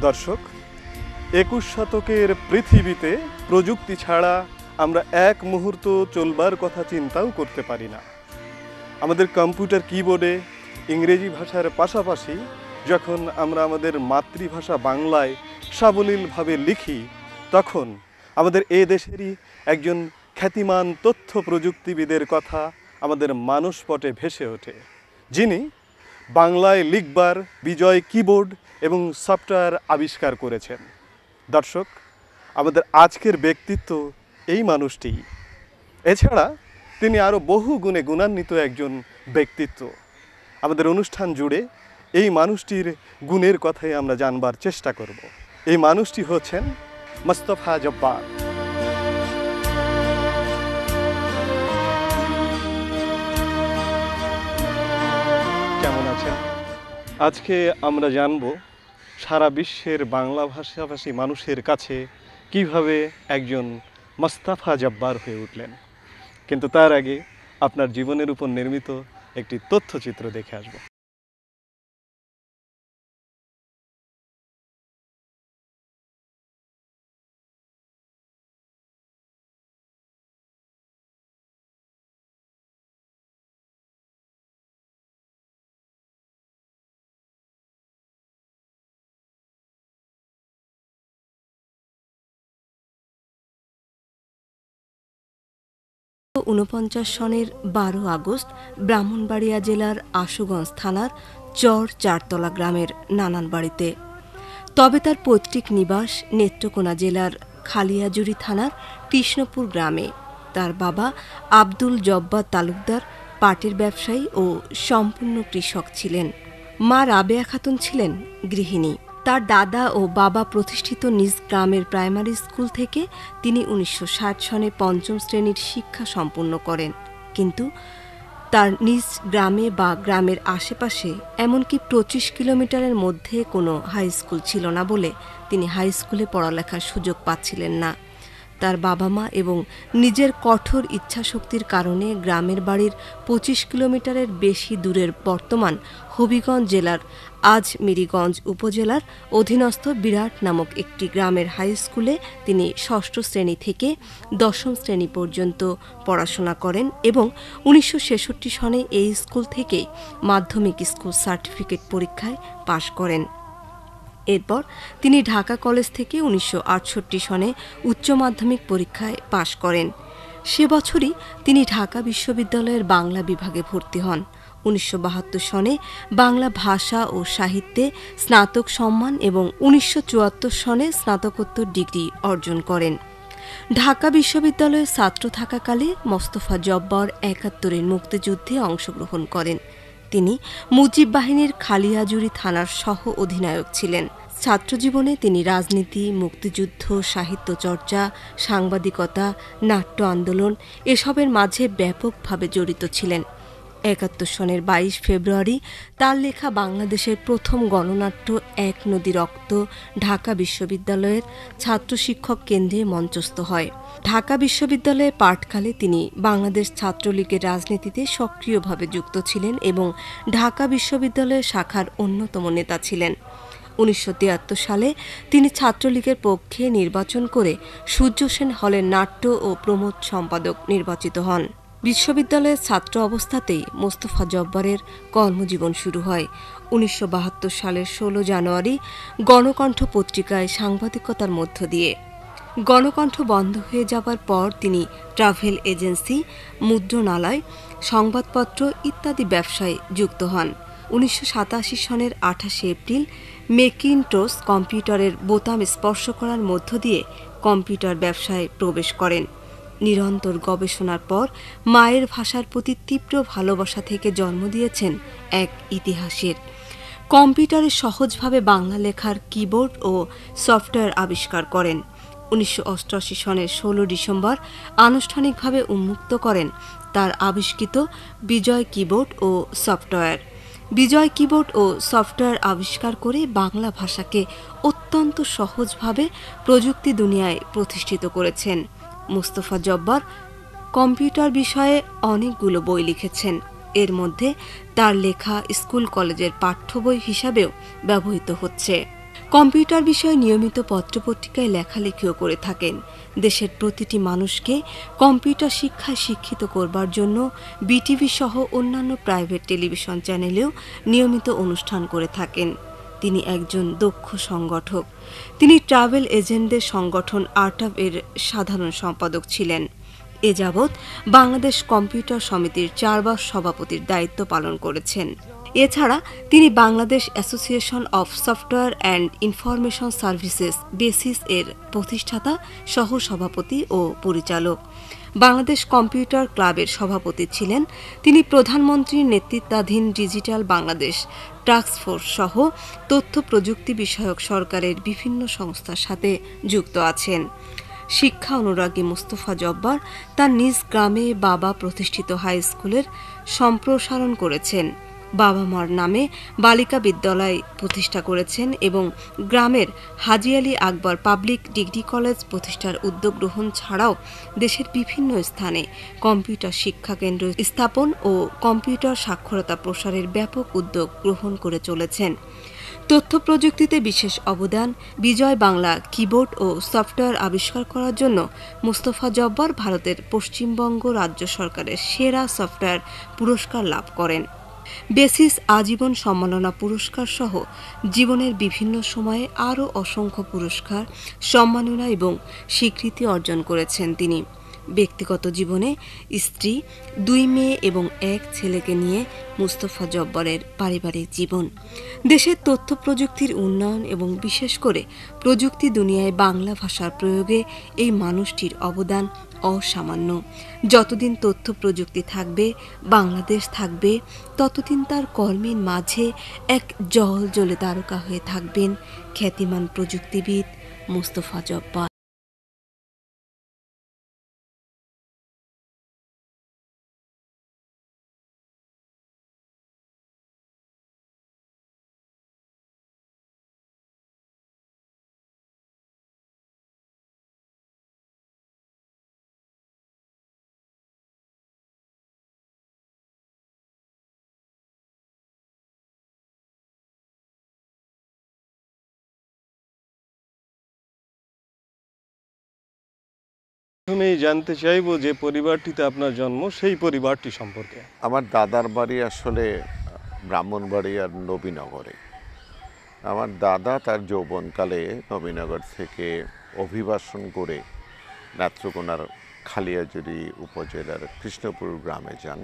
দর্শক, 21 শতকের পৃথিবীতে প্রযুক্তি ছাড়া আমরা এক মুহূর্ত চলবার কথা চিন্তাও করতে পারি না। আমাদের কম্পিউটার কিবোর্ডে ইংরেজি ভাষার পাশাপাশি যখন আমরা আমাদের মাতৃভাষা বাংলায় সাবলীলভাবে লিখি, তখন আমাদের এ দেশেরই একজন খ্যাতিমান তথ্য প্রযুক্তিবিদের কথা আমাদের মানসপটে ভেসে ওঠে, যিনি বাংলায় লিখবার বিজয় কিবোর্ড এবং সফটওয়্যার আবিষ্কার করেছেন। দর্শক, আমাদের আজকের ব্যক্তিত্ব এই মানুষটি। এছাড়া তিনি আরও বহু গুণে গুণান্বিত একজন ব্যক্তিত্ব। আমাদের অনুষ্ঠান জুড়ে এই মানুষটির গুণের কথাই আমরা জানবার চেষ্টা করব। এই মানুষটি হচ্ছেন মোস্তফা জব্বার। কেমন আছেন? আজকে আমরা জানব সারা বিশ্বের বাংলা ভাষাভাষী মানুষের কাছে কিভাবে একজন মোস্তফা জব্বার হয়ে উঠলেন। কিন্তু তার আগে আপনার জীবনের উপর নির্মিত একটি তথ্যচিত্র দেখে আসব। সনের 12 আগস্ট ব্রাহ্মণবাড়িয়া জেলার আশুগঞ্জ থানার চর চারতলা গ্রামের নানান বাড়িতে। তবে তার পৈতৃক নিবাস নেত্রকোনা জেলার খালিয়াজুড়ি থানার কৃষ্ণপুর গ্রামে। তার বাবা আব্দুল জব্বার তালুকদার পাটের ব্যবসায়ী ও সম্পূর্ণ কৃষক ছিলেন। মা রাবেয়া খাতুন ছিলেন গৃহিণী। তার দাদা ও বাবা প্রতিষ্ঠিত নিজ গ্রামের প্রাইমারি স্কুল থেকে তিনি 1960 সনে 5ম শ্রেণীর শিক্ষা সম্পূর্ণ করেন। কিন্তু তার নিজ গ্রামে বা গ্রামের আশেপাশে এমনকি 25 কিলোমিটারের মধ্যে কোনো হাই স্কুল ছিল না বলে তিনি হাই স্কুলে পড়ালেখার সুযোগ পাচ্ছিলেন না। তার বাবা মা এবং নিজের কঠোর ইচ্ছাশক্তির কারণে গ্রামের বাড়ির 25 কিলোমিটারের বেশি দূরের বর্তমান হবিগঞ্জ জেলার আজমিরিগঞ্জ উপজেলার অধীনস্থ বিরাট নামক একটি গ্রামের হাই স্কুলে তিনি 6ষ্ঠ শ্রেণী থেকে 10ম শ্রেণী পর্যন্ত পড়াশোনা করেন এবং 1966 সনে এই স্কুল থেকেই মাধ্যমিক স্কুল সার্টিফিকেট পরীক্ষায় পাশ করেন। এরপর তিনি ঢাকা কলেজ থেকে 1968 সনে উচ্চ মাধ্যমিক পরীক্ষায় পাশ করেন। সে বছরই তিনি ঢাকা বিশ্ববিদ্যালয়ের বাংলা বিভাগে ভর্তি হন। 1972 সনে বাংলা ভাষা ও সাহিত্যে স্নাতক সম্মান এবং 1974 সনে স্নাতকোত্তর ডিগ্রি অর্জন করেন। ঢাকা বিশ্ববিদ্যালয়ের ছাত্র থাকাকালে মোস্তফা জব্বার 71-এর মুক্তিযুদ্ধে অংশগ্রহণ করেন। তিনি মুজিব বাহিনীর খালিয়াজুড়ি থানার সহ অধিনায়ক ছিলেন। ছাত্রজীবনে তিনি রাজনীতি, মুক্তিযুদ্ধ, সাহিত্য চর্চা, সাংবাদিকতা, নাট্য আন্দোলন এসবের মাঝে ব্যাপকভাবে জড়িত ছিলেন। 71 সনের 22 ফেব্রুয়ারি তার লেখা বাংলাদেশের প্রথম গণনাট্য এক নদী রক্ত ঢাকা বিশ্ববিদ্যালয়ের ছাত্র শিক্ষক কেন্দ্রে মঞ্চস্থ হয়। ঢাকা বিশ্ববিদ্যালয়ে পাঠকালে তিনি বাংলাদেশ ছাত্রলীগের রাজনীতিতে সক্রিয়ভাবে যুক্ত ছিলেন এবং ঢাকা বিশ্ববিদ্যালয়ের শাখার অন্যতম নেতা ছিলেন। 1973 সালে তিনি ছাত্রলীগের পক্ষে নির্বাচন করে সূর্য সেন হলের নাট্য ও প্রমোদ সম্পাদক নির্বাচিত হন। বিশ্ববিদ্যালয়ের ছাত্র অবস্থাতেই মোস্তফা জব্বারের কর্মজীবন শুরু হয়। 1972 সালের 16 জানুয়ারি গণকণ্ঠ পত্রিকায় সাংবাদিকতার মধ্য দিয়ে। গণকণ্ঠ বন্ধ হয়ে যাবার পর তিনি ট্রাভেল এজেন্সি, মুদ্রণালয়, সংবাদপত্র ইত্যাদি ব্যবসায় যুক্ত হন। 1987 সনের 28 এপ্রিল ম্যাকিনটশ কম্পিউটারের বোতাম স্পর্শ করার মধ্য দিয়ে কম্পিউটার ব্যবসায় প্রবেশ করেন। নিরন্তর গবেষণার পর মায়ের ভাষার প্রতি তীব্র ভালোবাসা থেকে জন্ম দিয়েছেন এক ইতিহাসের। কম্পিউটারে সহজভাবে বাংলা লেখার কিবোর্ড ও সফটওয়্যার আবিষ্কার করেন। 1988 সনের 16 ডিসেম্বর আনুষ্ঠানিকভাবে উন্মুক্ত করেন তার আবিষ্কৃত বিজয় কিবোর্ড ও সফটওয়্যার। বিজয় কিবোর্ড ও সফটওয়্যার আবিষ্কার করে বাংলা ভাষাকে অত্যন্ত সহজভাবে প্রযুক্তি দুনিয়ায় প্রতিষ্ঠিত করেছেন। মোস্তফা জব্বার কম্পিউটার বিষয়ে অনেকগুলো বই লিখেছেন। এর মধ্যে তার লেখা স্কুল কলেজের পাঠ্য বই হিসাবেও ব্যবহৃত হচ্ছে। কম্পিউটার বিষয়ে নিয়মিত পত্রপত্রিকায় লেখালেখিও করে থাকেন। দেশের প্রতিটি মানুষকে কম্পিউটার শিক্ষায় শিক্ষিত করবার জন্য বিটিভি সহ অন্যান্য প্রাইভেট টেলিভিশন চ্যানেলেও নিয়মিত অনুষ্ঠান করে থাকেন। তিনি একজন দক্ষ সংগঠক। তিনি ট্রাভেল এজেন্টদের সংগঠন আর্টাভ এর সাধারণ সম্পাদক ছিলেন। এ যাবৎ বাংলাদেশ কম্পিউটার সমিতির 4 বার সভাপতির দায়িত্ব পালন করেছেন। এছাড়া তিনি Bangladesh association of software and information services basis এর প্রতিষ্ঠাতা, সহ সভাপতি ও পরিচালক। বাংলাদেশ কম্পিউটার ক্লাবের সভাপতি ছিলেন। তিনি প্রধানমন্ত্রীর নেতৃত্বাধীন ডিজিটাল বাংলাদেশ টাস্কফোর্স সহ তথ্য প্রযুক্তি বিষয়ক সরকারের বিভিন্ন সংস্থার সাথে যুক্ত আছেন। শিক্ষা অনুরাগী মোস্তফা জব্বার তার নিজ গ্রামে বাবা প্রতিষ্ঠিত হাই স্কুলের সম্প্রসারণ করেছেন, বাবা মার নামে বালিকা বিদ্যালয় প্রতিষ্ঠা করেছেন এবং গ্রামের হাজী Ali Akbar public degree college প্রতিষ্ঠার উদ্যোগ গ্রহণ ছাড়াও দেশের বিভিন্ন স্থানে কম্পিউটার শিক্ষা কেন্দ্র স্থাপন ও কম্পিউটার সাক্ষরতা প্রসারের ব্যাপক উদ্যোগ গ্রহণ করে চলেছেন। তথ্য প্রযুক্তিতে বিশেষ অবদান, বিজয় বাংলা কিবোর্ড ও সফটওয়্যার আবিষ্কার করার জন্য মোস্তফা জব্বার ভারতের পশ্চিমবঙ্গ রাজ্য সরকারের সেরা সফটওয়্যার পুরস্কার লাভ করেন। বেসিস আজীবন সম্মাননা পুরস্কার সহ জীবনের বিভিন্ন সময়ে আরও অসংখ্য পুরস্কার, সম্মাননা এবং স্বীকৃতি অর্জন করেছেন তিনি। ব্যক্তিগত জীবনে স্ত্রী, 2 মেয়ে এবং 1 ছেলেকে নিয়ে মোস্তফা জব্বারের পারিবারিক জীবন। দেশের তথ্য প্রযুক্তির উন্নয়ন এবং বিশেষ করে প্রযুক্তি দুনিয়ায় বাংলা ভাষার প্রয়োগে এই মানুষটির অবদান অসামান্য। যতদিন তথ্য প্রযুক্তি থাকবে, বাংলাদেশ থাকবে, ততদিন তার কর্মের মাঝে এক জ্বলজ্বলে তারকা হয়ে থাকবেন খ্যাতিমান প্রযুক্তিবিদ মোস্তফা জব্বার। প্রথমেই জানতে চাইবো যে পরিবারটিতে আপনার জন্ম, সেই পরিবারটি সম্পর্কে। আমার দাদার বাড়ি আসলে ব্রাহ্মণবাড়িয়ার নবীনগরে। আমার দাদা তার যৌবনকালে নবীনগর থেকে অভিবাসন করে নেত্রকোনার খালিয়াজুড়ি উপজেলার কৃষ্ণপুর গ্রামে যান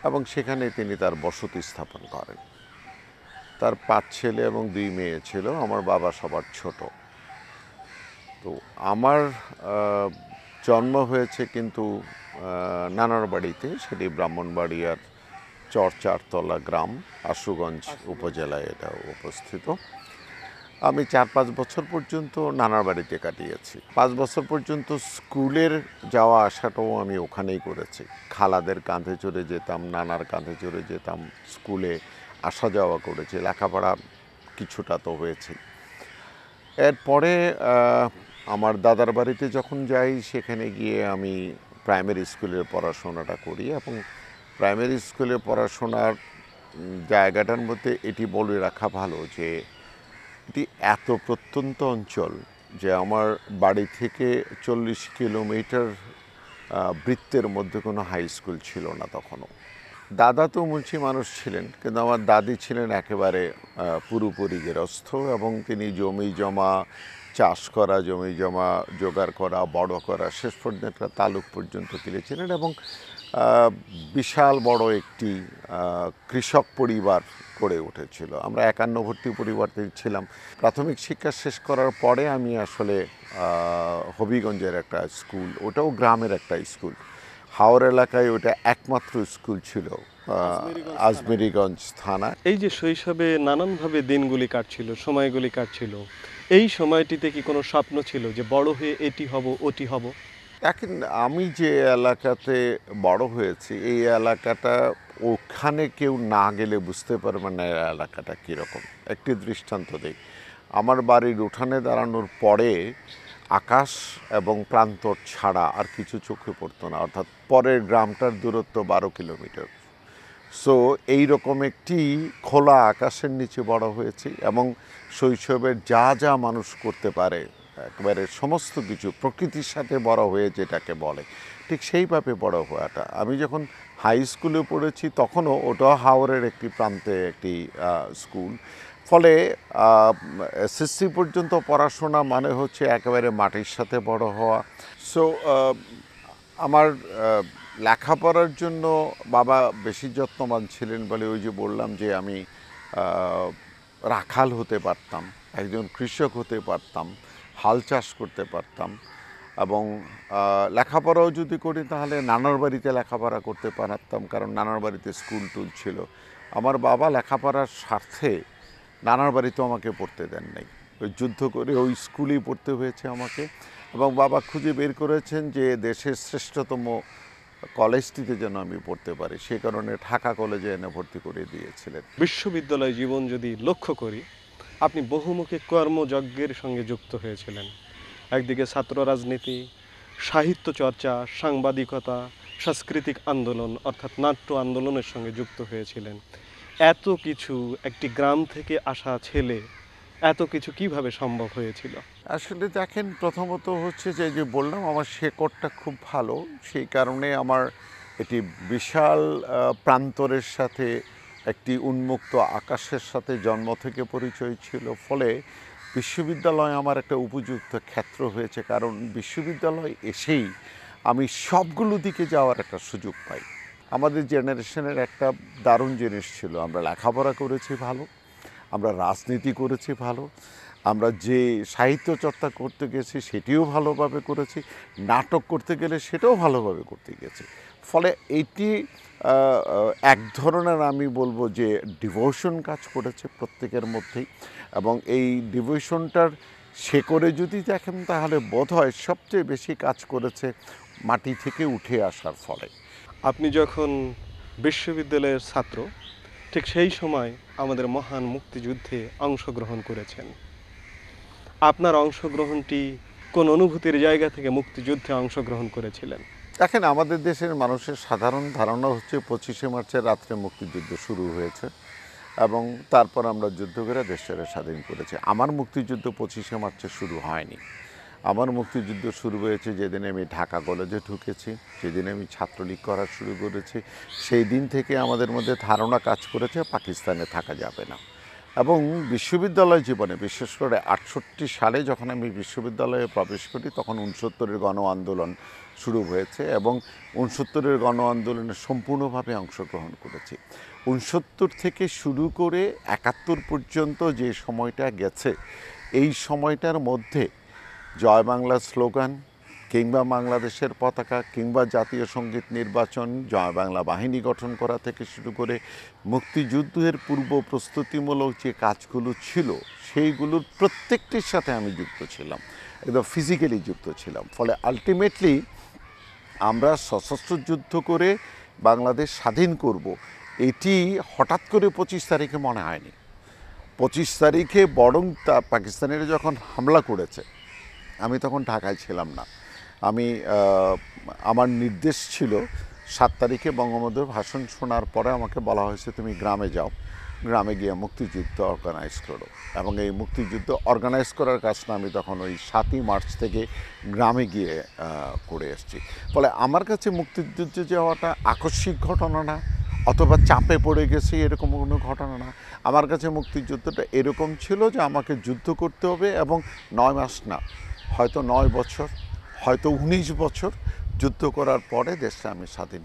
এবং সেখানে তিনি তার বসতি স্থাপন করেন। তার 5 ছেলে এবং 2 মেয়ে ছিল। আমার বাবা সবার ছোট। তো আমার জন্ম হয়েছে কিন্তু নানার বাড়িতে, সেটি ব্রাহ্মণবাড়িয়ার চর চারতলা গ্রাম, আশুগঞ্জ উপজেলায় এটা অবস্থিত। আমি 4-5 বছর পর্যন্ত নানার বাড়িতে কাটিয়েছি। 5 বছর পর্যন্ত স্কুলের যাওয়া আসাটাও আমি ওখানেই করেছি। খালাদের কাঁধে চড়ে যেতাম, নানার কাঁধে চড়ে যেতাম, স্কুলে আসা যাওয়া করেছি, লেখাপড়া কিছুটা তো হয়েছে। এরপরে আমার দাদার বাড়িতে যখন যাই, সেখানে গিয়ে আমি প্রাইমারি স্কুলের পড়াশোনাটা করি এবং প্রাইমারি স্কুলের পড়াশোনার জায়গাটার মধ্যে এটি বলে রাখা ভালো যে এটি এত প্রত্যন্ত অঞ্চল যে আমার বাড়ি থেকে 40 কিলোমিটার বৃত্তের মধ্যে কোনো হাই স্কুল ছিল না তখনও। দাদা তো মুন্সি মানুষ ছিলেন, কিন্তু আমার দাদি ছিলেন একেবারে পুরোপুরি গৃহস্থ এবং তিনি জমি জমা চাষ করা, জমি জমা জোগাড় করা, বড় করা, শেষ পর্যন্ত একটা তালুক পর্যন্ত কিনেছিলেন এবং বিশাল বড় একটি কৃষক পরিবার গড়ে উঠেছিল। আমরা 51 পরিবারতে ছিলাম। প্রাথমিক শিক্ষা শেষ করার পরে আমি আসলে হবিগঞ্জের একটা স্কুল, ওটাও গ্রামের একটা স্কুল, হাওড় এলাকায় ওটা একমাত্র স্কুল ছিল, আজমেরিগঞ্জ থানা। এই যে শৈশবে নানানভাবে দিনগুলি কাটছিল, সময়গুলি কাটছিল, এই সময়টিতে কি কোনো স্বপ্ন ছিল যে বড় হয়ে এটি হব, ওটি হব? দেখেন, আমি যে এলাকাতে বড় হয়েছি, এই এলাকাটা ওখানে কেউ না গেলে বুঝতে পারবে না এই এলাকাটা কীরকম। একটি দৃষ্টান্ত দিই, আমার বাড়ির উঠানে দাঁড়ানোর পরে আকাশ এবং প্রান্তর ছাড়া আর কিছু চোখে পড়তো না, অর্থাৎ পরের গ্রামটার দূরত্ব 12 কিলোমিটার। সো এইরকম একটি খোলা আকাশের নিচে বড় হয়েছি এবং শৈশবের যা যা মানুষ করতে পারে একেবারে সমস্ত কিছু প্রকৃতির সাথে বড় হয়ে যেটাকে বলে ঠিক সেইভাবে বড় হওয়াটা। আমি যখন হাই স্কুলে পড়েছি তখনও ওটাও হাওড়ের একটি প্রান্তে একটি স্কুল, ফলে এসএসসি পর্যন্ত পড়াশোনা মানে হচ্ছে একেবারে মাটির সাথে বড় হওয়া। সো আমার লেখাপড়ার জন্য বাবা বেশি যত্নবান ছিলেন বলে ওই যে বললাম যে আমি রাখাল হতে পারতাম, একজন কৃষক হতে পারতাম, হাল চাষ করতে পারতাম এবং লেখাপড়াও যদি করি তাহলে নানার বাড়িতে লেখাপড়া করতে পারতাম, কারণ নানার বাড়িতে স্কুল টুল ছিল। আমার বাবা লেখাপড়ার স্বার্থে নানার বাড়িতেও আমাকে পড়তে দেন নাই, ওই যুদ্ধ করে ওই স্কুলেই পড়তে হয়েছে আমাকে। এবং বাবা খুঁজে বের করেছেন যে দেশের শ্রেষ্ঠতম কলেজটিতে যেন আমি পড়তে পারি, সে কারণে ঢাকা কলেজে এনে ভর্তি করে দিয়েছিলেন। বিশ্ববিদ্যালয় জীবন যদি লক্ষ্য করি, আপনি বহুমুখী কর্মযজ্ঞের সঙ্গে যুক্ত হয়েছিলেন। একদিকে ছাত্র রাজনীতি, সাহিত্য চর্চা, সাংবাদিকতা, সাংস্কৃতিক আন্দোলন অর্থাৎ নাট্য আন্দোলনের সঙ্গে যুক্ত হয়েছিলেন। এত কিছু একটি গ্রাম থেকে আসা ছেলে এত কিছু কিভাবে সম্ভব হয়েছিল? আসলে দেখেন, প্রথমত হচ্ছে যে বললাম আমার শেকড়টা খুব ভালো, সেই কারণে আমার এটি বিশাল প্রান্তরের সাথে একটি উন্মুক্ত আকাশের সাথে জন্ম থেকে পরিচয় ছিল। ফলে বিশ্ববিদ্যালয় আমার একটা উপযুক্ত ক্ষেত্র হয়েছে, কারণ বিশ্ববিদ্যালয় এসেই আমি সবগুলো দিকে যাওয়ার একটা সুযোগ পাই। আমাদের জেনারেশনের একটা দারুণ জিনিস ছিল, আমরা লেখাপড়া করেছি ভালো, আমরা রাজনীতি করেছি ভালো, আমরা যে সাহিত্য চর্চা করতে গেছি সেটিও ভালোভাবে করেছি, নাটক করতে গেলে সেটাও ভালোভাবে করতে গেছি। ফলে এটি এক ধরনের আমি বলবো যে ডিভোশন কাজ করেছে প্রত্যেকের মধ্যেই, এবং এই ডিভোশনটার শেকড়ে যদি দেখেন তাহলে বোধ হয় সবচেয়ে বেশি কাজ করেছে মাটি থেকে উঠে আসার ফলে। আপনি যখন বিশ্ববিদ্যালয়ের ছাত্র, ঠিক সেই সময় আমাদের মহান মুক্তিযুদ্ধে অংশগ্রহণ করেছেন। আপনার অংশগ্রহণটি কোন অনুভূতির জায়গা থেকে মুক্তিযুদ্ধে অংশগ্রহণ করেছিলেন? দেখেন, আমাদের দেশের মানুষের সাধারণ ধারণা হচ্ছে 25শে মার্চের রাত্রে মুক্তিযুদ্ধ শুরু হয়েছে এবং তারপর আমরা যুদ্ধ করে দেশটাকে স্বাধীন করেছি। আমার মুক্তিযুদ্ধ 25শে মার্চে শুরু হয়নি। আমার মুক্তিযুদ্ধ শুরু হয়েছে যেদিন আমি ঢাকা কলেজে ঢুকেছি, যেদিন আমি ছাত্রলীগ করা শুরু করেছি। সেই দিন থেকে আমাদের মধ্যে ধারণা কাজ করেছে পাকিস্তানে থাকা যাবে না। এবং বিশ্ববিদ্যালয় জীবনে বিশেষ করে 68 সালে যখন আমি বিশ্ববিদ্যালয়ে প্রবেশ করি তখন 69-এর গণ আন্দোলন শুরু হয়েছে এবং 69-এর গণ আন্দোলনে সম্পূর্ণভাবে অংশগ্রহণ করেছি। 69 থেকে শুরু করে 71 পর্যন্ত যে সময়টা গেছে, এই সময়টার মধ্যে জয় বাংলা স্লোগান কিংবা বাংলাদেশের পতাকা কিংবা জাতীয় সঙ্গীত নির্বাচন, জয় বাংলা বাহিনী গঠন করা থেকে শুরু করে মুক্তিযুদ্ধের পূর্ব প্রস্তুতিমূলক যে কাজগুলো ছিল সেইগুলোর প্রত্যেকটির সাথে আমি যুক্ত ছিলাম, একদম ফিজিক্যালি যুক্ত ছিলাম। ফলে আলটিমেটলি আমরা সশস্ত্র যুদ্ধ করে বাংলাদেশ স্বাধীন করব, এটি হঠাৎ করে 25 তারিখে মনে হয়নি। 25 তারিখে বরং পাকিস্তানিরা যখন হামলা করেছে আমি তখন ঢাকায় ছিলাম না। আমি আমার নির্দেশ ছিল 7 তারিখে বঙ্গবন্ধুর ভাষণ শোনার পরে আমাকে বলা হয়েছে তুমি গ্রামে যাও, গ্রামে গিয়ে মুক্তিযুদ্ধ অর্গানাইজ করো। এবং এই মুক্তিযুদ্ধ অর্গানাইজ করার কাজটা আমি তখন ওই 7ই মার্চ থেকে গ্রামে গিয়ে করে এসেছি। ফলে আমার কাছে মুক্তিযুদ্ধে যাওয়াটা আকস্মিক ঘটনা না, অথবা চাপে পড়ে গেছি এরকম কোনো ঘটনা না। আমার কাছে মুক্তিযুদ্ধটা এরকম ছিল যে আমাকে যুদ্ধ করতে হবে এবং 9 মাস না, হয়তো 9 বছর, হয়তো 19 বছর যুদ্ধ করার পরে দেশটা আমি স্বাধীন।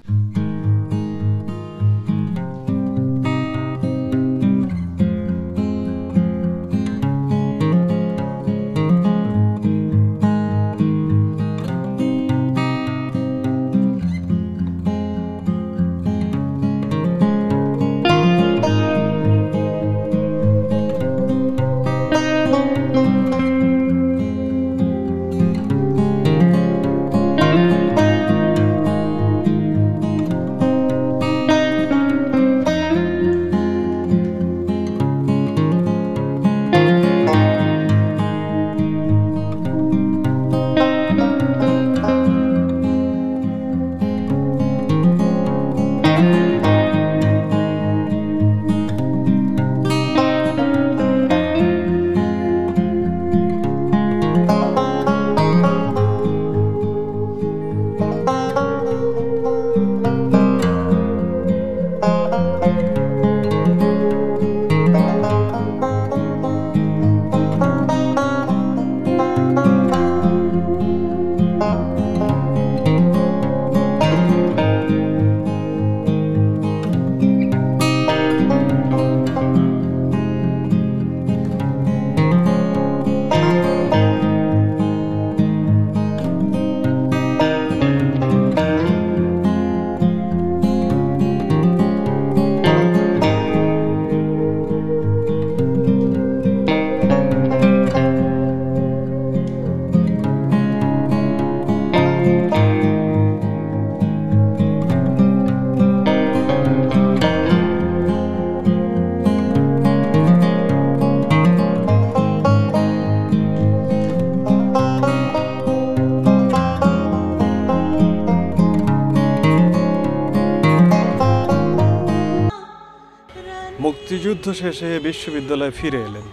মুক্তিযুদ্ধ শেষে বিশ্ববিদ্যালয়ে ফিরে এলেন।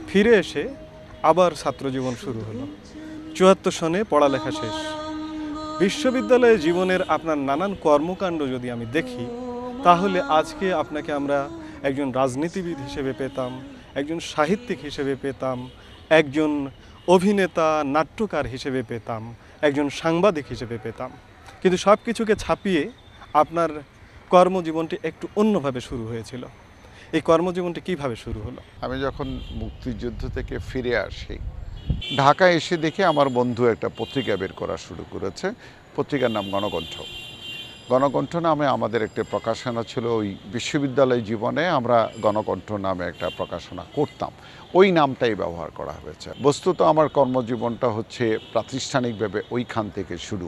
ফিরে এসে আবার ছাত্রজীবন শুরু হলো। ৭৪ সনে পড়ালেখা শেষ। বিশ্ববিদ্যালয়ে জীবনের আপনার নানান কর্মকাণ্ড যদি আমি দেখি, তাহলে আজকে আপনাকে আমরা একজন রাজনীতিবিদ হিসেবে পেতাম, একজন সাহিত্যিক হিসেবে পেতাম, একজন অভিনেতা নাট্যকার হিসেবে পেতাম, একজন সাংবাদিক হিসেবে পেতাম। কিন্তু সব কিছুকে ছাপিয়ে আপনার কর্মজীবনটি একটু অন্যভাবে শুরু হয়েছিল। এই কর্মজীবনটি কিভাবে শুরু হলো? আমি যখন মুক্তিযুদ্ধ থেকে ফিরে আসি, ঢাকায় এসে দেখে আমার বন্ধু একটা পত্রিকা বের করা শুরু করেছে। পত্রিকার নাম গণকণ্ঠ। গণকণ্ঠ নামে আমাদের একটা প্রকাশনা ছিল। ওই বিশ্ববিদ্যালয় জীবনে আমরা গণকণ্ঠ নামে একটা প্রকাশনা করতাম, ওই নামটাই ব্যবহার করা হয়েছে। বস্তুত আমার কর্মজীবনটা হচ্ছে প্রাতিষ্ঠানিকভাবে ওইখান থেকে শুরু।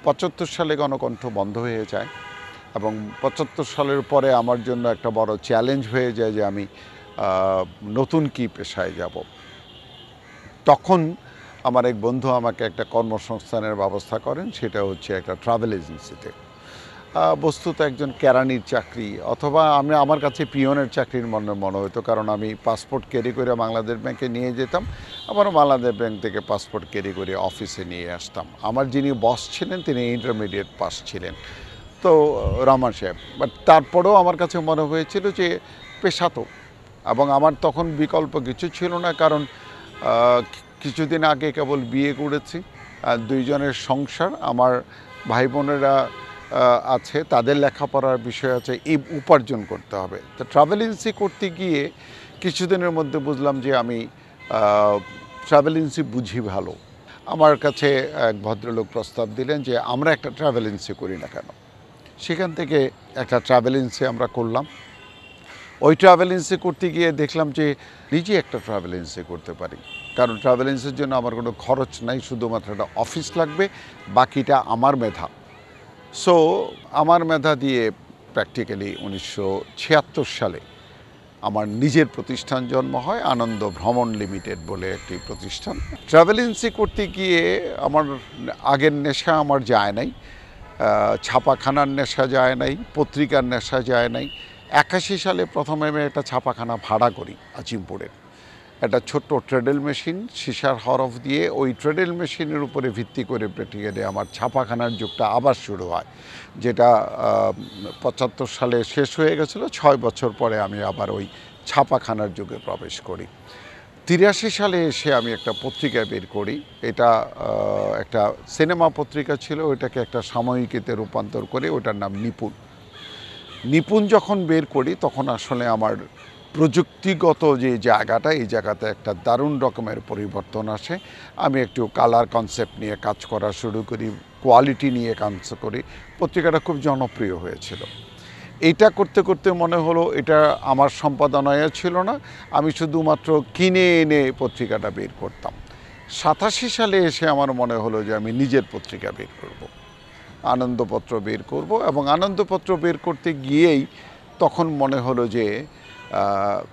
৭৫ সালে গণকণ্ঠ বন্ধ হয়ে যায় এবং ৭৫ সালের পরে আমার জন্য একটা বড় চ্যালেঞ্জ হয়ে যায় যে আমি নতুন কি পেশায় যাব। তখন আমার এক বন্ধু আমাকে একটা কর্মসংস্থানের ব্যবস্থা করেন, সেটা হচ্ছে একটা ট্রাভেল এজেন্সিতে। বস্তুত একজন কেরানির চাকরি অথবা আমার কাছে পিয়নের চাকরির মনে হতো, কারণ আমি পাসপোর্ট ক্যারি করে বাংলাদেশ ব্যাংকে নিয়ে যেতাম, আবার বাংলাদেশ ব্যাংক থেকে পাসপোর্ট ক্যারি করে অফিসে নিয়ে আসতাম। আমার যিনি বস ছিলেন তিনি ইন্টারমিডিয়েট পাস ছিলেন, তো রহমান সাহেব। বাট তারপরেও আমার কাছে মনে হয়েছিল যে পেশা তো, এবং আমার তখন বিকল্প কিছু ছিল না, কারণ কিছুদিন আগে কেবল বিয়ে করেছি, 2 জনের সংসার, আমার ভাই বোনেরা আছে, তাদের লেখাপড়ার বিষয় আছে, এই উপার্জন করতে হবে। তো ট্রাভেল এজেন্সি করতে গিয়ে কিছুদিনের মধ্যে বুঝলাম যে আমি ট্রাভেল এজেন্সি বুঝি ভালো। আমার কাছে এক ভদ্রলোক প্রস্তাব দিলেন যে আমরা একটা ট্রাভেল এজেন্সি করি না কেন। সেখান থেকে একটা ট্রাভেল এজেন্সি আমরা করলাম। ওই ট্রাভেল এজেন্সি করতে গিয়ে দেখলাম যে নিজে একটা ট্রাভেল এজেন্সি করতে পারি, কারণ ট্রাভেল এজেন্সির জন্য আমার কোনো খরচ নাই, শুধুমাত্র একটা অফিস লাগবে, বাকিটা আমার মেধা। সো আমার মেধা দিয়ে প্র্যাকটিক্যালি 1976 সালে আমার নিজের প্রতিষ্ঠান জন্ম হয়, আনন্দ ভ্রমণ লিমিটেড বলে একটি প্রতিষ্ঠান। ট্রাভেল এজেন্সি করতে গিয়ে আমার আগের নেশা আমার যায় নাই, ছাপাখানার নেশা যায় নাই, পত্রিকার নেশা যায় নাই। 81 সালে প্রথমে আমি একটা ছাপাখানা ভাড়া করি আজিমপুরের। একটা ছোট্ট ট্রেডেল মেশিন, সিসার হরফ দিয়ে, ওই ট্রেডেল মেশিনের উপরে ভিত্তি করে প্র্যাকটিক্যালি আমার ছাপাখানার যুগটা আবার শুরু হয়, যেটা 75 সালে শেষ হয়ে গেছিলো। 6 বছর পরে আমি আবার ওই ছাপাখানার যুগে প্রবেশ করি। 83 সালে এসে আমি একটা পত্রিকা বের করি। এটা একটা সিনেমা পত্রিকা ছিল, ওইটাকে একটা সাময়িকীতে রূপান্তর করে ওটার নাম নিপুণ। নিপুণ যখন বের করি তখন আসলে আমার প্রযুক্তিগত যে জায়গাটা, এই জায়গাতে একটা দারুণ রকমের পরিবর্তন আসে। আমি একটু কালার কনসেপ্ট নিয়ে কাজ করা শুরু করি, কোয়ালিটি নিয়ে কাজ করি। পত্রিকাটা খুব জনপ্রিয় হয়েছিল। এইটা করতে করতে মনে হলো এটা আমার সম্পাদনায় ছিল না, আমি শুধুমাত্র কিনে এনে পত্রিকাটা বের করতাম। 87 সালে এসে আমার মনে হলো যে আমি নিজের পত্রিকা বের করব, আনন্দপত্র বের করব। এবং আনন্দপত্র বের করতে গিয়েই তখন মনে হলো যে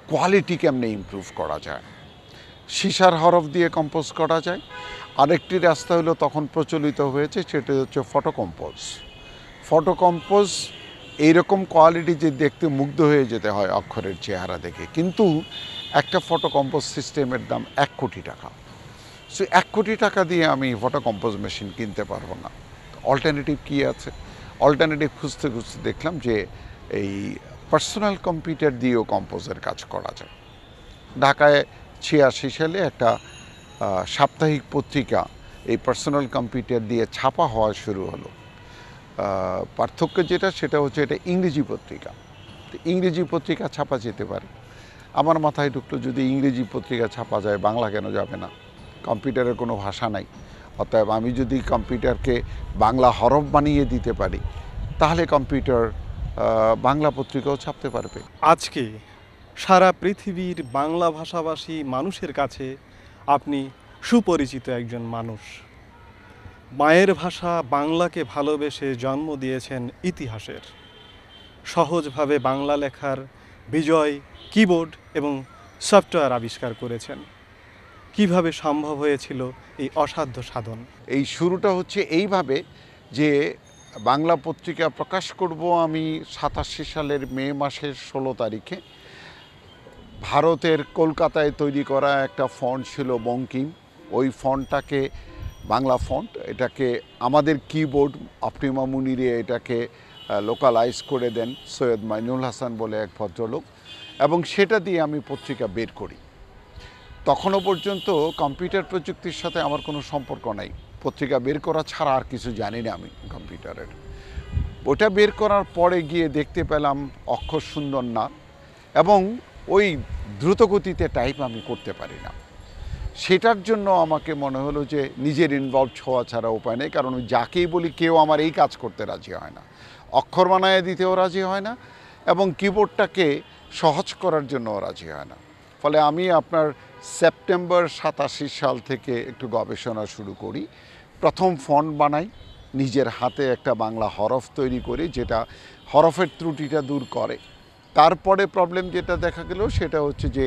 কোয়ালিটি কেমনে ইমপ্রুভ করা যায়, সিসার হরফ দিয়ে কম্পোজ করা যায়। আরেকটি রাস্তা হলো তখন প্রচলিত হয়েছে, সেটা হচ্ছে ফটো কম্পোজ। ফটো কম্পোজ এইরকম কোয়ালিটি যে দেখতে মুগ্ধ হয়ে যেতে হয় অক্ষরের চেহারা দেখে, কিন্তু একটা ফটো কম্পোজ সিস্টেমের দাম 1 কোটি টাকা। সো 1 কোটি টাকা দিয়ে আমি ফটো কম্পোজ মেশিন কিনতে পারবো না। অল্টারনেটিভ কী আছে? অল্টারনেটিভ খুঁজতে খুঁজতে দেখলাম যে এই পার্সোনাল কম্পিউটার দিয়েও কম্পোজের কাজ করা যায়। ঢাকায় 86 সালে একটা সাপ্তাহিক পত্রিকা এই পার্সোনাল কম্পিউটার দিয়ে ছাপা হওয়া শুরু হলো। পার্থক্য যেটা, সেটা হচ্ছে এটা ইংরেজি পত্রিকা। ইংরেজি পত্রিকা ছাপা যেতে পারে। আমার মাথায় ঢুকলো যদি ইংরেজি পত্রিকা ছাপা যায়, বাংলা কেন যাবে না? কম্পিউটারের কোনো ভাষা নাই, অতএব আমি যদি কম্পিউটারকে বাংলা হরফ বানিয়ে দিতে পারি, তাহলে কম্পিউটার বাংলা পত্রিকাও ছাপতে পারবে। আজকে সারা পৃথিবীর বাংলা ভাষাভাষী মানুষের কাছে আপনি সুপরিচিত একজন মানুষ। মায়ের ভাষা বাংলাকে ভালোবেসে জন্ম দিয়েছেন ইতিহাসের। সহজভাবে বাংলা লেখার বিজয় কিবোর্ড এবং সফটওয়্যার আবিষ্কার করেছেন। কিভাবে সম্ভব হয়েছিল এই অসাধ্য সাধন? এই শুরুটা হচ্ছে এইভাবে যে বাংলা পত্রিকা প্রকাশ করব আমি 87 সালের মে মাসের 16 তারিখে। ভারতের কলকাতায় তৈরি করা একটা ফন্ট ছিল বঙ্কিম। ওই ফন্টটাকে বাংলা ফন্ট, এটাকে আমাদের কিবোর্ড অপটিমা মুনিরে এটাকে লোকালাইজ করে দেন সৈয়দ মাইনুল হাসান বলে এক ভদ্রলোক, এবং সেটা দিয়ে আমি পত্রিকা বের করি। তখনও পর্যন্ত কম্পিউটার প্রযুক্তির সাথে আমার কোনো সম্পর্ক নাই, পত্রিকা বের করা ছাড়া আর কিছু জানি না আমি কম্পিউটারের। ওটা বের করার পরে গিয়ে দেখতে পেলাম অক্ষর সুন্দর না, এবং ওই দ্রুতগতিতে টাইপ আমি করতে পারি না। সেটার জন্য আমাকে মনে হলো যে নিজের ইনভলভ হওয়া ছাড়া উপায় নেই, কারণ যাকেই বলি কেউ আমার এই কাজ করতে রাজি হয় না, অক্ষর বানায় দিতেও রাজি হয় না, এবং কিবোর্ডটাকে সহজ করার জন্যও রাজি হয় না। ফলে আমি আপনার সেপ্টেম্বর 87 সাল থেকে একটু গবেষণা শুরু করি। প্রথম ফন্ট বানাই, নিজের হাতে একটা বাংলা হরফ তৈরি করি যেটা হরফের ত্রুটিটা দূর করে। তারপরে প্রবলেম যেটা দেখা গেল সেটা হচ্ছে যে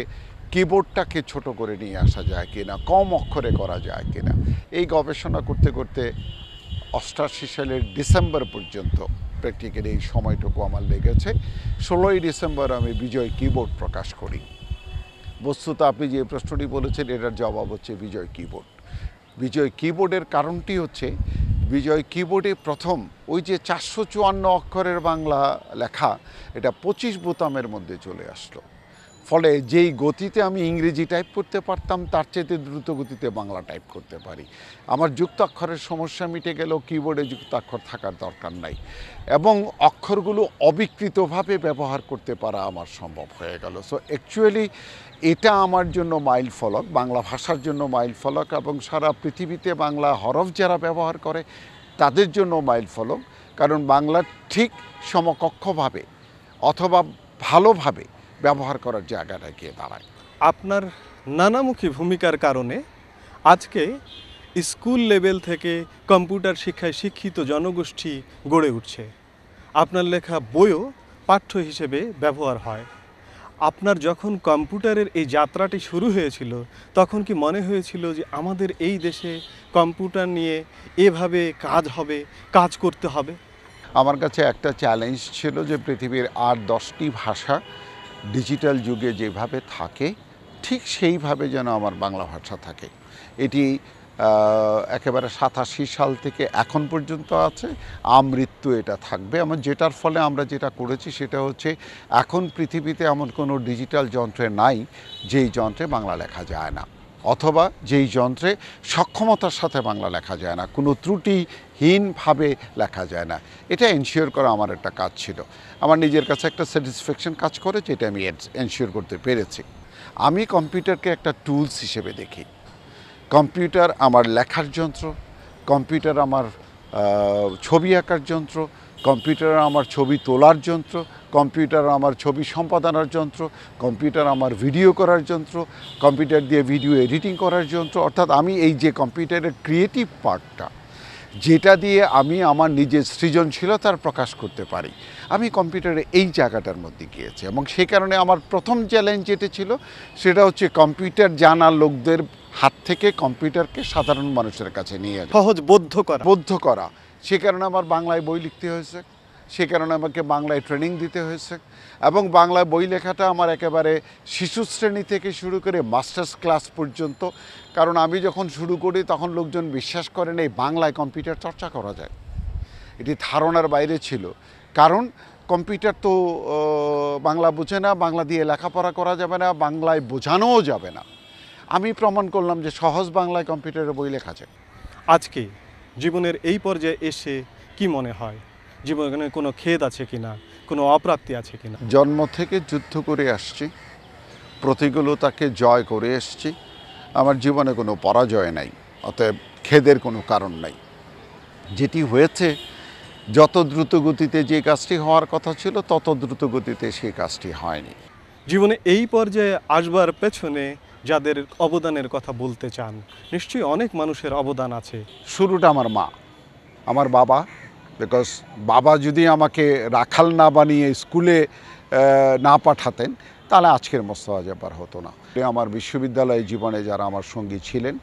কিবোর্ডটাকে ছোট করে নিয়ে আসা যায় কিনা, কম অক্ষরে করা যায় কিনা। এই গবেষণা করতে করতে 88 সালের ডিসেম্বর পর্যন্ত প্র্যাকটিক্যালি এই সময়টুকু আমার লেগেছে। 16ই ডিসেম্বর আমি বিজয় কিবোর্ড প্রকাশ করি। বস্তুত আপনি যে প্রশ্নটি বলেছেন এটার জবাব হচ্ছে বিজয় কিবোর্ড। বিজয় কিবোর্ডের কারণটি হচ্ছে বিজয় কিবোর্ডে প্রথম ওই যে 454 অক্ষরের বাংলা লেখা, এটা 25 বোতামের মধ্যে চলে আসলো। ফলে যেই গতিতে আমি ইংরেজি টাইপ করতে পারতাম তার চেয়ে দ্রুত গতিতে বাংলা টাইপ করতে পারি। আমার যুক্তাক্ষরের সমস্যা মিটে গেল, কিবোর্ডে যুক্তাক্ষর থাকার দরকার নাই, এবং অক্ষরগুলো অবিকৃতভাবে ব্যবহার করতে পারা আমার সম্ভব হয়ে গেল। সো অ্যাকচুয়ালি এটা আমার জন্য মাইল ফলক, বাংলা ভাষার জন্য মাইল ফলক, এবং সারা পৃথিবীতে বাংলা হরফ যারা ব্যবহার করে তাদের জন্য মাইল ফলক। কারণ বাংলা ঠিক সমকক্ষভাবে অথবা ভালোভাবে ব্যবহার করার জায়গাটা গিয়ে দাঁড়ায়। আপনার নানামুখী ভূমিকার কারণে আজকে স্কুল লেভেল থেকে কম্পিউটার শিক্ষায় শিক্ষিত জনগোষ্ঠী গড়ে উঠছে। আপনার লেখা বইও পাঠ্য হিসেবে ব্যবহার হয়। আপনার যখন কম্পিউটারের এই যাত্রাটি শুরু হয়েছিল তখন কি মনে হয়েছিল যে আমাদের এই দেশে কম্পিউটার নিয়ে এভাবে কাজ হবে, কাজ করতে হবে? আমার কাছে একটা চ্যালেঞ্জ ছিল যে পৃথিবীর আর 10টি ভাষা ডিজিটাল যুগে যেভাবে থাকে ঠিক সেইভাবে যেন আমার বাংলা ভাষা থাকে। এটি একেবারে 87 সাল থেকে এখন পর্যন্ত আছে, আমৃত্যু এটা থাকবে। যেটার ফলে আমরা যেটা করেছি সেটা হচ্ছে এখন পৃথিবীতে এমন কোনো ডিজিটাল যন্ত্রে নাই যেই যন্ত্রে বাংলা লেখা যায় না, অথবা যেই যন্ত্রে সক্ষমতার সাথে বাংলা লেখা যায় না, কোনো ত্রুটিহীনভাবে লেখা যায় না। এটা এনশিওর করা আমার একটা কাজ ছিল। আমার নিজের কাছে একটা স্যাটিসফ্যাকশন কাজ করে যেটা আমি এনশিওর করতে পেরেছি। আমি কম্পিউটারকে একটা টুলস হিসেবে দেখি। কম্পিউটার আমার লেখার যন্ত্র, কম্পিউটার আমার ছবি আঁকার যন্ত্র, কম্পিউটার আমার ছবি তোলার যন্ত্র, কম্পিউটার আমার ছবি সম্পাদনার যন্ত্র, কম্পিউটার আমার ভিডিও করার যন্ত্র, কম্পিউটার দিয়ে ভিডিও এডিটিং করার যন্ত্র। অর্থাৎ আমি এই যে কম্পিউটারের ক্রিয়েটিভ পার্টটা, যেটা দিয়ে আমি আমার নিজের সৃজনশীলতার প্রকাশ করতে পারি, আমি কম্পিউটারে এই জায়গাটার মধ্যে গিয়েছি। এবং সে কারণে আমার প্রথম চ্যালেঞ্জ যেটা ছিল সেটা হচ্ছে কম্পিউটার জানা লোকদের হাত থেকে কম্পিউটারকে সাধারণ মানুষের কাছে নিয়ে সহজ বোধ্য করা। সে কারণে আমার বাংলায় বই লিখতে হয়েছে, সে কারণে আমাকে বাংলায় ট্রেনিং দিতে হয়েছে, এবং বাংলায় বই লেখাটা আমার একেবারে শিশু শ্রেণী থেকে শুরু করে মাস্টার্স ক্লাস পর্যন্ত। কারণ আমি যখন শুরু করি তখন লোকজন বিশ্বাস করেন এই বাংলায় কম্পিউটার চর্চা করা যায়, এটি ধারণার বাইরে ছিল। কারণ কম্পিউটার তো বাংলা বোঝে না, বাংলা দিয়ে লেখাপড়া করা যাবে না, বাংলায় বোঝানোও যাবে না। আমি প্রমাণ করলাম যে সহজ বাংলায় কম্পিউটারে বই লেখা যায়। আজকে জীবনের এই পর্যায়ে এসে কি মনে হয়, জীবনে কোনো খেদ আছে কিনা, কোনো অপ্রাপ্তি আছে কিনা? জন্ম থেকে যুদ্ধ করে আসছি, প্রতিকূলতাকে জয় করে এসছি, আমার জীবনে কোনো পরাজয় নাই, অতএব খেদের কোনো কারণ নাই। যেটি হয়েছে, যত দ্রুত গতিতে যে কাজটি হওয়ার কথা ছিল তত দ্রুত গতিতে সেই কাজটি হয়নি। জীবনে এই পর্যায়ে আসবার পেছনে যাদের অবদানের কথা বলতে চান, নিশ্চয়ই অনেক মানুষের অবদান আছে। শুরুটা আমার মা, আমার বাবা। বিকজ বাবা যদি আমাকে রাখাল না বানিয়ে স্কুলে না পাঠাতেন তাহলে আজকের মোস্তফা জব্বার হতো না। আমার বিশ্ববিদ্যালয় জীবনে যারা আমার সঙ্গী ছিলেন,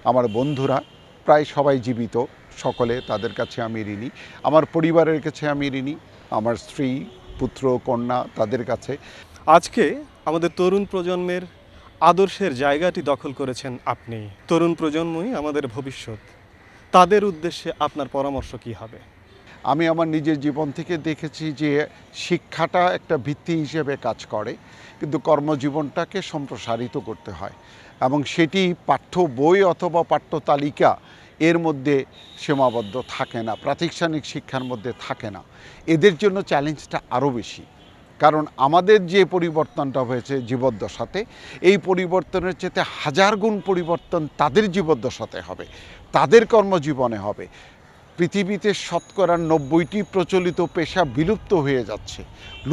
আমার বন্ধুরা প্রায় সবাই জীবিত, সকলে, তাদের কাছে আমি ঋণী। আমার পরিবারের কাছে আমি ঋণী, আমার স্ত্রী, পুত্র, কন্যা, তাদের কাছে। আজকে আমাদের তরুণ প্রজন্মের আদর্শের জায়গাটি দখল করেছেন আপনি। তরুণ প্রজন্মই আমাদের ভবিষ্যৎ। তাদের উদ্দেশ্যে আপনার পরামর্শ কী হবে? আমি আমার নিজের জীবন থেকে দেখেছি যে শিক্ষাটা একটা ভিত্তি হিসেবে কাজ করে, কিন্তু কর্মজীবনটাকে সম্প্রসারিত করতে হয় এবং সেটি পাঠ্য বই অথবা পাঠ্য তালিকা এর মধ্যে সীমাবদ্ধ থাকে না, প্রাতিষ্ঠানিক শিক্ষার মধ্যে থাকে না। এদের জন্য চ্যালেঞ্জটা আরও বেশি, কারণ আমাদের যে পরিবর্তনটা হয়েছে জীবদ্দশাতে, এই পরিবর্তনের চেয়ে হাজার গুণ পরিবর্তন তাদের জীবদ্দশাতে হবে, তাদের কর্মজীবনে হবে। পৃথিবীতে শতকরা 90টি প্রচলিত পেশা বিলুপ্ত হয়ে যাচ্ছে,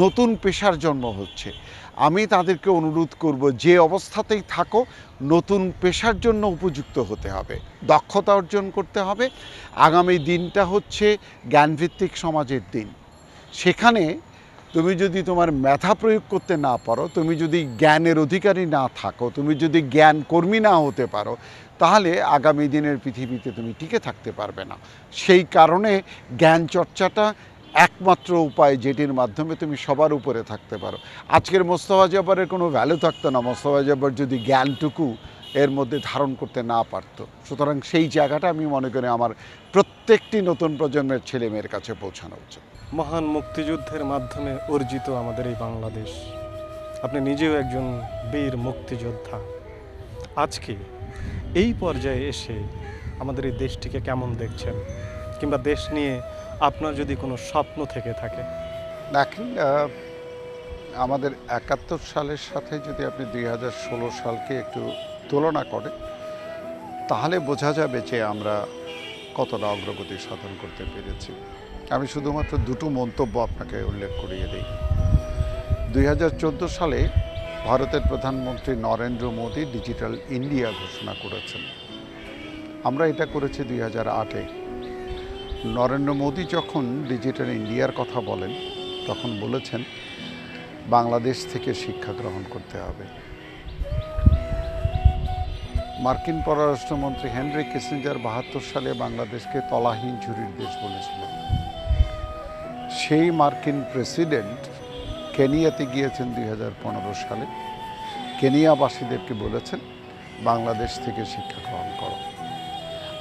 নতুন পেশার জন্ম হচ্ছে। আমি তাদেরকে অনুরোধ করব, যে অবস্থাতেই থাকো নতুন পেশার জন্য উপযুক্ত হতে হবে, দক্ষতা অর্জন করতে হবে। আগামী দিনটা হচ্ছে জ্ঞানভিত্তিক সমাজের দিন। সেখানে তুমি যদি তোমার মেধা প্রয়োগ করতে না পারো, তুমি যদি জ্ঞানের অধিকারী না থাকো, তুমি যদি জ্ঞান কর্মী না হতে পারো, তাহলে আগামী দিনের পৃথিবীতে তুমি টিকে থাকতে পারবে না। সেই কারণে জ্ঞান চর্চাটা একমাত্র উপায় যেটির মাধ্যমে তুমি সবার উপরে থাকতে পারো। আজকের মোস্তফা জব্বারের কোনো ভ্যালু থাকতো না মোস্তফা জব্বার যদি জ্ঞানটুকু এর মধ্যে ধারণ করতে না পারত। সুতরাং সেই জায়গাটা আমি মনে করি আমার প্রত্যেকটি নতুন প্রজন্মের ছেলে মেয়ের কাছে পৌঁছানো উচিত। মহান মুক্তিযুদ্ধের মাধ্যমে অর্জিত আমাদের এই বাংলাদেশ, আপনি নিজেও একজন বীর মুক্তিযোদ্ধা। আজকে এই পর্যায়ে এসে আমাদের এই দেশটিকে কেমন দেখছেন, কিংবা দেশ নিয়ে আপনার যদি কোনো স্বপ্ন থেকে থাকে? দেখেন, আমাদের 71 সালের সাথে যদি আপনি 2016 সালকে একটু তুলনা করেন, তাহলে বোঝা যাবে যে আমরা কতটা অগ্রগতি সাধন করতে পেরেছি। আমি শুধুমাত্র দুটো মন্তব্য আপনাকে উল্লেখ করিয়ে দিই। 2014 সালে ভারতের প্রধানমন্ত্রী নরেন্দ্র মোদী ডিজিটাল ইন্ডিয়া ঘোষণা করেছেন। আমরা এটা করেছি 2008-এ। নরেন্দ্র মোদী যখন ডিজিটাল ইন্ডিয়ার কথা বলেন, তখন বলেছেন বাংলাদেশ থেকে শিক্ষা গ্রহণ করতে হবে। মার্কিন পররাষ্ট্রমন্ত্রী হেনরি কিসিঞ্জার 72 সালে বাংলাদেশকে তলাহীন ঝুড়ির দেশ বলেছিলেন। সেই মার্কিন প্রেসিডেন্ট কেনিয়াতে গিয়েছেন 2015 সালে। কেনিয়াবাসীদেরকে বলেছেন বাংলাদেশ থেকে শিক্ষা গ্রহণ করো।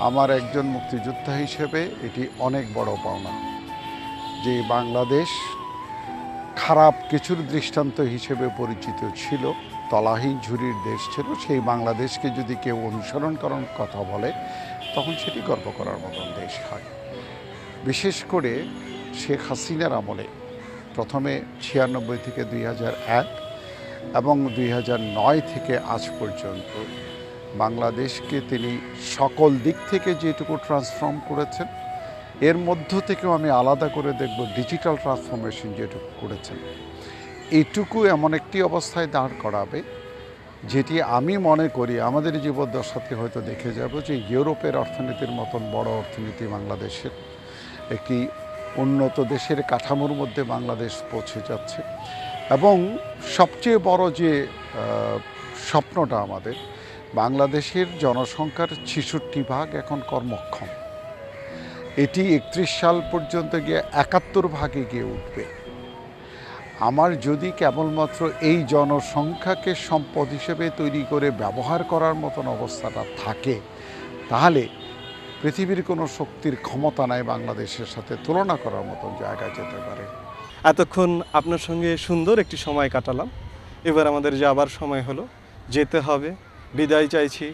আমার একজন মুক্তিযোদ্ধা হিসেবে এটি অনেক বড় পাওনা যে বাংলাদেশ খারাপ কিছুর দৃষ্টান্ত হিসেবে পরিচিত ছিল, তলাহীন ঝুড়ির দেশ ছিল। সেই বাংলাদেশকে যদি কেউ অনুসরণ করার কথা বলে, তখন সেটি গর্ব করার মতন দেশ হয়। বিশেষ করে শেখ হাসিনার আমলে প্রথমে 96 থেকে 2001 এবং 2009 থেকে আজ পর্যন্ত বাংলাদেশকে তিনি সকল দিক থেকে যেটুকু ট্রান্সফর্ম করেছেন, এর মধ্য থেকেও আমি আলাদা করে দেখব ডিজিটাল ট্রান্সফরমেশন যেটুকু করেছেন, এইটুকু এমন একটি অবস্থায় দাঁড় করাবে যেটি আমি মনে করি আমাদের জীবদ্দশাতে হয়তো দেখে যাব যে ইউরোপের অর্থনীতির মতন বড় অর্থনীতি বাংলাদেশের, একটি উন্নত দেশের কাঠামোর মধ্যে বাংলাদেশ পৌঁছে যাচ্ছে। এবং সবচেয়ে বড় যে স্বপ্নটা আমাদের, বাংলাদেশের জনসংখ্যার 66% এখন কর্মক্ষম। এটি 31 সাল পর্যন্ত গিয়ে 71% গিয়ে উঠবে। আমার যদি কেবলমাত্র এই জনসংখ্যাকে সম্পদ হিসেবে তৈরি করে ব্যবহার করার মতন অবস্থাটা থাকে, তাহলে পৃথিবীর কোনো শক্তির ক্ষমতা নাই বাংলাদেশের সাথে তুলনা করার মতন জায়গায় যেতে পারে। এতক্ষণ আপনার সঙ্গে সুন্দর একটি সময় কাটালাম। এবার আমাদের যাবার সময় হলো, যেতে হবে। বিদায় চাইছি,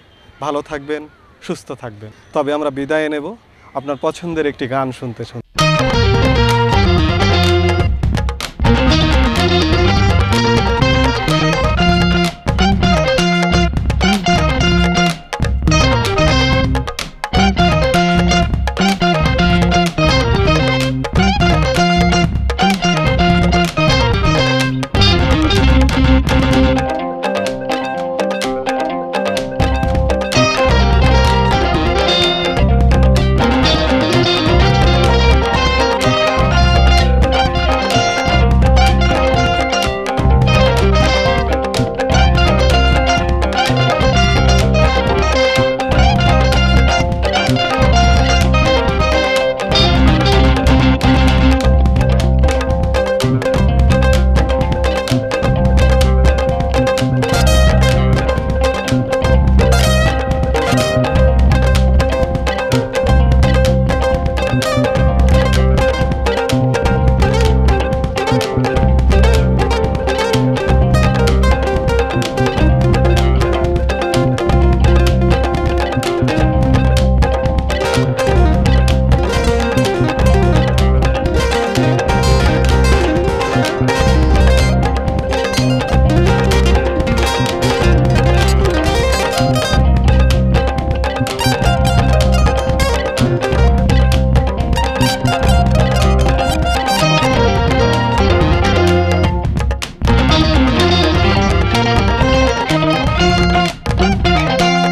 ভালো থাকবেন, সুস্থ থাকবেন। তবে আমরা বিদায় নেব আপনার পছন্দের একটি গান শুনতে শুনতে।